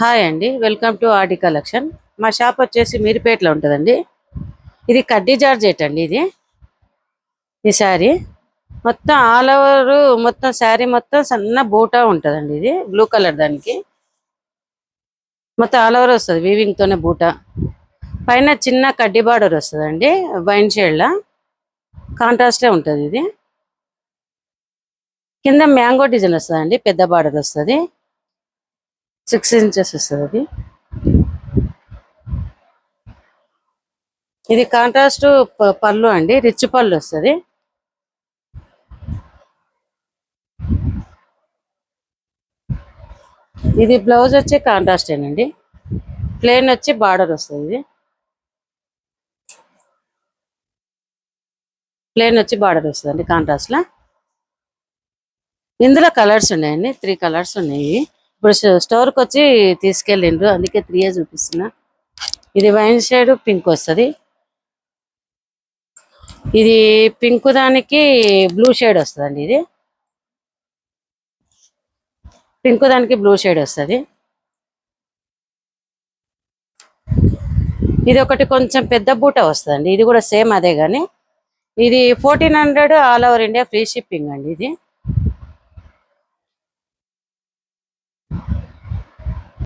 Hi అండి, welcome to RD collection. మా shop వచ్చేసి మీరుపేటలో ఉంటుందండి. ఇది కడ్డీ జార్జెట్ అండి. ఈ శారీ మొత్తం ఆల్ ఓవర్ మొత్తం శారీ మొత్తం సన్న బూటా ఉంటుందండి. ఇది బ్లూ కలర్, దానికి మొత్తం ఆల్ ఓవర్ వస్తుంది వీవింగ్ తోనే బూటా. పైన చిన్న కడ్డీ బార్డర్ వస్తుందండి, వైన్ షేడ్ లా కాంట్రాస్టే ఉంటుంది. ఇది కింద మ్యాంగో డిజైన్ వస్తుందండి, పెద్ద బార్డర్ వస్తుంది, 6 ఇంచెస్ వస్తుంది. ఇది కాంట్రాస్ట్ పళ్ళు అండి, రిచ్ పళ్ళు వస్తుంది. ఇది బ్లౌజ్ వచ్చి కాంట్రాస్ట్ ఏనండి, ప్లెయిన్ వచ్చి బార్డర్ వస్తుంది. ఇది ప్లెయిన్ వచ్చి బార్డర్ వస్తుంది కాంట్రాస్ట్ లా. ఇందులో కలర్స్ ఉన్నాయండి, 3 కలర్స్ ఉన్నాయి. ఇప్పుడు స్టోర్కి వచ్చి తీసుకెళ్ళిండ్రు, అందుకే 3 చూపిస్తున్నా. ఇది వైన్ షేడ్ పింక్ వస్తుంది. ఇది పింక్ దానికి బ్లూ షేడ్ వస్తుందండి. ఇది పింక్ దానికి బ్లూ షేడ్ వస్తుంది. ఇది ఒకటి కొంచెం పెద్ద బూట వస్తుందండి, ఇది కూడా సేమ్ అదే, కానీ ఇది 1400 all over India free shipping అండి. ఇది